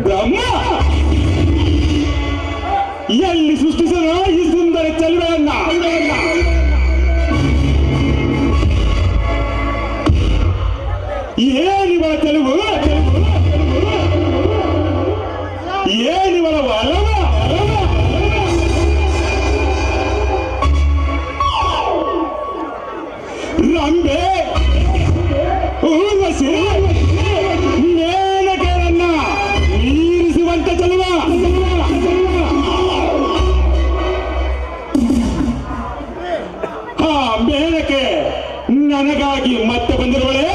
ಬ್ರಹ್ಮ ಎಲ್ಲಿ ಸೃಷ್ಟಿಸಲು ಈ ಸುಂದರ ಚೆಲುವೆಯನ್ನ? ಏನಿವಳ ಚೆಲುವು, ಏನಿವಳ ಒಲವ, ರಂಬೆ ಊರ್ವಶಿ ಮೇನಕೆಯನ್ನ ಮೀರಿಸುವಂತ ಚೆಲುವ. ಹಾ ಮೇನಕೆ ನನಗಾಗಿ ಮತ್ತೆ ಬಂದಿರುವಳೆ.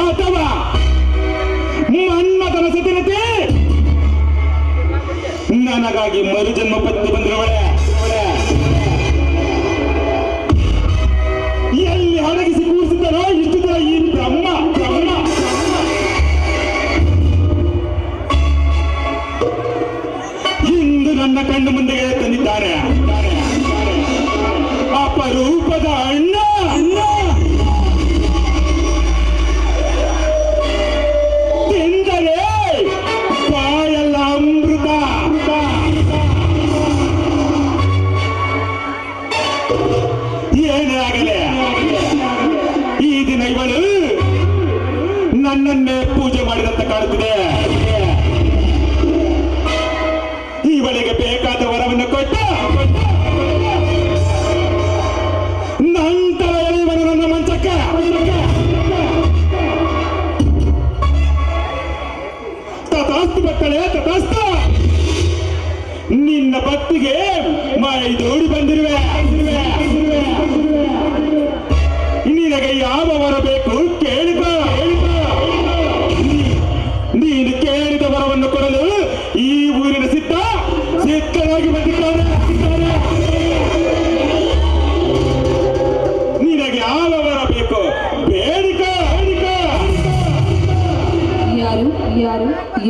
ಅಥವಾ ಮನ್ಮಥನ ಸತಿನತೆ ನನಗಾಗಿ ಮರುಜನ್ಮ ಪತ್ತಿ ಬಂದಿರುವಳೆ. ಎಲ್ಲಿ ಅಡಗಿಸಿ ಕೂರಿಸಿದ್ದಾರೋ ಇಷ್ಟು ದಿನ ಈ ಬ್ರಹ್ಮ. ಇಂದು ನನ್ನ ಕಣ್ಣು ಮುಂದೆಗೆ ತಂದಿದ್ದಾನೆ ಅಪರೂಪದ ಅಣ್ಣ. ತಿಂದರೆ ಬಾಯಲ್ಲ ಅಮೃತ. ಏನೇ ಆಗಲೇ ಈ ದಿನ ಇವಳು ನನ್ನನ್ನೇ ಪೂಜೆ ಮಾಡಿದಂತ ಕಾಣುತ್ತಿದೆ. ಇವಳಿಗೆ ಬೇಕಾದ ವರವನ್ನು ಕೊಟ್ಟು ನಂತರ ಇವನು ನನ್ನ ಮಂಚಕ್ಕೆ. ತಥಾಸ್ತು ಮಕ್ಕಳೇ, ತಥಾಸ್ತು. ನಿನ್ನ ಭಕ್ತಿಗೆ ಮೈದೂಡಿ ಬಂದಿರುವೆ. ನಿನಗೆ ಯಾವ ವರ ಬೇಕು ಕೇಳಿಕೋ. ನೀನು ಕೇಳಿದ ವರವನ್ನು ಕೊಡಲು ಈ ಊರಿನ ಸಿದ್ಧರಾಗಿ ಬಂದಿದ್ದಾರೆ. ನಿನಗೆ ಯಾವ ವರ ಬೇಕು ಬೇಡಿಕೋ.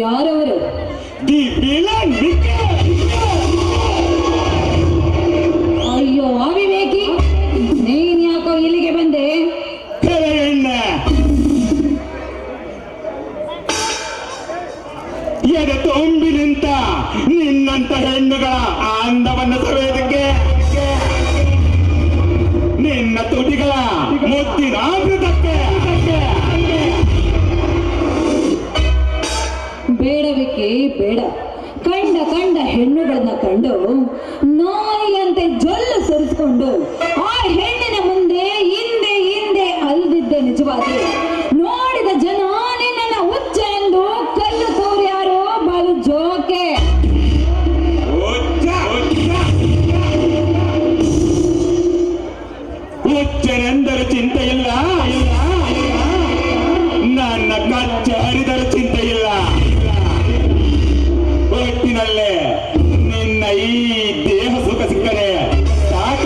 ಯಾರವರು? The villain. ಅಯ್ಯೋ ಅವಿವೇಕಿ, ನೀನ್ ಯಾಕೋ ಇಲ್ಲಿಗೆ ಬಂದೆ? ಎದೆ ತುಂಬಿ ನಿಂತ ನಿನ್ನಂತ ಹೆಣ್ಣುಗಳ ಅಂದವನ್ನು ಸವೆಯೋದಕ್ಕೆ, ನಿನ್ನ ತುಟಿಗಳ ಮುತ್ತಿನ ಅಮೃತಕ್ಕೆ. ಬೇಡವಿಕ್ಕೆ ಬೇಡ. ಕಂಡ ಹೆಣ್ಣುಗಳನ್ನ ಕಂಡು ನಾಯಿಯಂತೆ ಜೊಲ್ಲು ಸುರಿಸಿಕೊಂಡು ಆ ಹೆಣ್ಣಿನ ಮುಂದೆ ಹಿಂದೆ ಅಲ್ದಿದ್ದೆ ನಿಜವಾಗಿ. ನೋಡಿದ ಜನ ನಿನ್ನ ಹುಚ್ಚ ಎಂದು ಕಲ್ಲು ತೋರ್ಯಾರೋ ಬಲು ಜೋಕೆ. ಹುಚ್ಚನೆಂದರೆ ಚಿಂತೆ ಇಲ್ಲ, ನನ್ನ ಕಚ್ಚ ಹರಿದರೆ ಚಿಂತೆ ಇಲ್ಲ. ಒಟ್ಟಿನಲ್ಲೇ ನಿನ್ನ ಈ ದೇಹ ಸುಖ ಸಿಕ್ಕರೆ ಸಾಕ.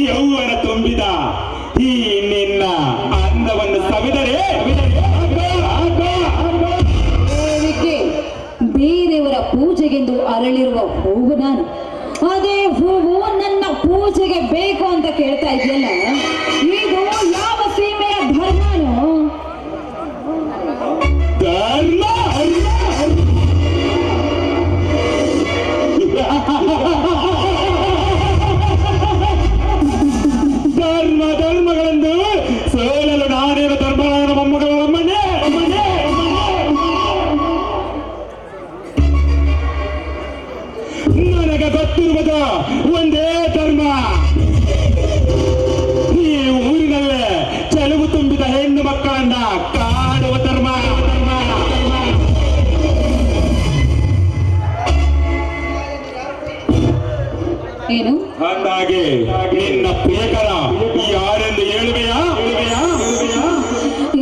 ಯೌವನ ತುಂಬಿದ ಈ ನಿನ್ನ ಅನ್ನವನ್ನು ಸವಿದರೆ ಬೇರೆಯವರ ಪೂಜೆಗೆಂದು ಅರಳಿರುವ ಹೂವು ನಾನು. ಅದೇ ಹೂವು ನನ್ನ ಪೂಜೆಗೆ ಬೇಕು ಅಂತ ಕೇಳ್ತಾ ಇದೆಯಲ್ಲ, ಇದು ಯಾವ ಸೀಮೆಯ ಧರ್ಮನೋ? ಧರ್ಮಗಳೆಂದು ಸೋಲಲು ನಾನೇನು ಧರ್ಮರಾಯನ ಮೊಮ್ಮಗಳಮ್ಮನೇ. ನನಗೆ ಗೊತ್ತಿರುವುದು ಒಂದೇ ಧರ್ಮ. ಈ ಊರಿನಲ್ಲೇ ಚೆಲುವು ತುಂಬಿದ ಹೆಣ್ಣು ಮಕ್ಕಳನ್ನ ಕಾಡುವ ಧರ್ಮ. ಏನು? ಅಂದಾಗೆ ನಿನ್ನ ಪ್ರಿಯಕರ ಯಾರೆಂದು ಹೇಳುವೆಯಾ?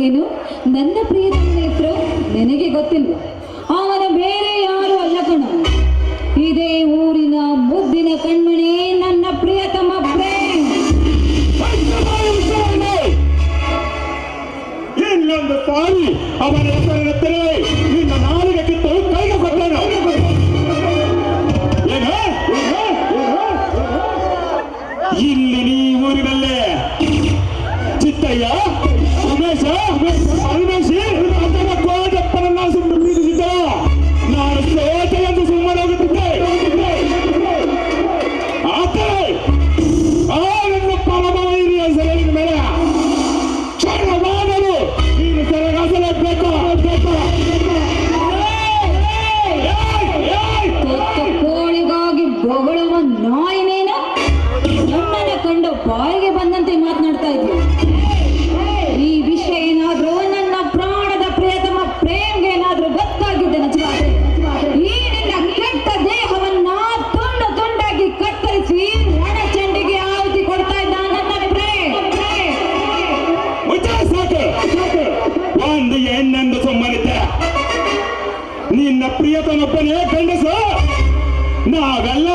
ಏನು? ನನ್ನ ಪ್ರಿಯತಮನ ಹೆಸರು ನಿನಗೆ ಗೊತ್ತಿಲ್ವ? ಅವನ ಬೇರೆ ಯಾರು ಅಲ್ಲ ಕಣ. ಇದೇ ಊರಿನ ಮುದ್ದಿನ ಕಣ್ಮಣಿ ನನ್ನ ಪ್ರಿಯತಮ ಪ್ರೇಮ್. ಇನ್ನೊಂದು ಸಾರಿ ಅವನ ಹೆಸರಿರುತ್ತದೆ ನಿನ್ನ ನಾಲಿಗೆ ಕಿತ್ತು ಕೈಗೆ ಕೊಟ್ಟನು. ಇಲ್ಲಿ ನೀ ಊರಿನಲ್ಲೇ ಬಾಯಿಗೆ ಬಂದಂತೆ ಮಾತನಾಡ್ತಾ ಇದ್ವಿ. ಈ ವಿಷಯ ಏನಾದ್ರೂ ನನ್ನ ಪ್ರಾಣದ ಪ್ರಿಯತಮ ಪ್ರೇಮ್ಗೆ ಏನಾದ್ರೂ ಗೊತ್ತಾಗಿದೆ ನಿಜವಾದ್ರೆ ಈ ನಿನ್ನ ಕೆಟ್ಟ ದೇಹವನ್ನ ತುಂಡು ತುಂಡಾಗಿ ಕತ್ತರಿಸಿ ರಣಚಂಡಿಗೆ ಆಹುತಿ ಕೊಡ್ತಾ ಇದ್ದ ನನ್ನ ಪ್ರೇಮ್. ಸಾಕು ಒಂದು ಹೆಣ್ಣೆಂದು ಸುಮ್ಮನಿದ್ದೆ. ನಿನ್ನ ಪ್ರಿಯತನೊಬ್ಬನೇ ಗಂಡಸು. ನಾವೆಲ್ಲ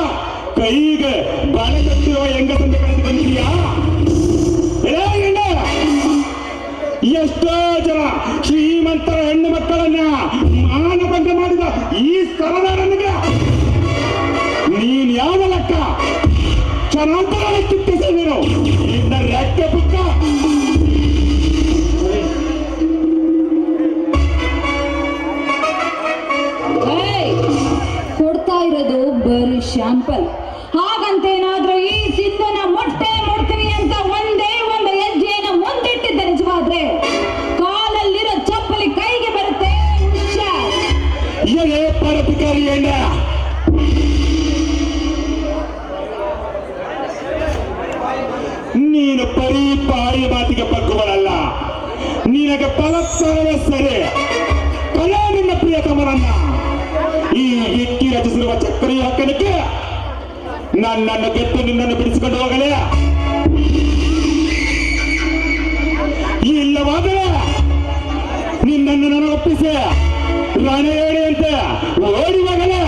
ಕೈಗೆ ಬಲಗಟ್ಟಿರುವ ಹೆಂಗಸಂತ ಕಳೆದು ಬಂದಿದೀಯಾ? ಎಷ್ಟೋ ಜನ ಶ್ರೀಮಂತರ ಹೆಣ್ಣು ಮಕ್ಕಳನ್ನ ಮಾನಭಂಗ ಮಾಡಿದ ಈ ಸರದಾರನಿಗೆ ನೀನ್ ಯಾವ ಲೆಕ್ಕ? ಚನಾಂತರ ಚಿತ್ತಿಸಿ ನೀನು ನಿನ್ನ ರೆಕ್ಕೆ ಪುಕ್ಕ. ಕೊಡ್ತಾ ಇರೋದು ಬರೀ ಶಾಂಪಲ್. ಹಾಗಂತೇನಾದ್ರೂ ಈ ಸಿಂಧನ ಮೊಟ್ಟೆ ಮುಡ್ತೀನಿ ಅಂತ ಒಂದೇ ಒಂದು ಹೆಜ್ಜೆಯನ್ನು ಮುಂದಿಟ್ಟಿದ್ದ ನಿಜವಾದ್ರೆ ಕಾಲಲ್ಲಿರೋ ಚಪ್ಪಲಿ ಕೈಗೆ ಬರುತ್ತೆ. ಏನೇ ಪರಪಿಕಾರಿ ಹೆಣ್ಣ, ನೀನು ಪರಿ ಪಾರಿ ಮಾತಿಗೆ ಬಗ್ಗುವನಲ್ಲ. ನಿನಗೆ ಬಲತ್ಕಾರವೇ ಸರಿ. ಕಲೆ ನಿನ್ನ ಪ್ರಿಯತಮರನ್ನ ಈ ಇಕ್ಕಿ ರಚಿಸಿರುವ ಚಕ್ರಿ ಹಾಕಲಿಕ್ಕೆ ನನ್ನನ್ನು ಗೆದ್ದು ನಿನ್ನನ್ನು ಬಿಡಿಸಿಕೊಂಡು ಹೋಗಲೇ. ಇಲ್ಲವಾದರೆ ನಿನ್ನನ್ನು ನನಗೊಪ್ಪಿಸಿ ರಣ ಹೇಳಿ ಅಂತ ಓಡಿ ಹೋಗಲೇ.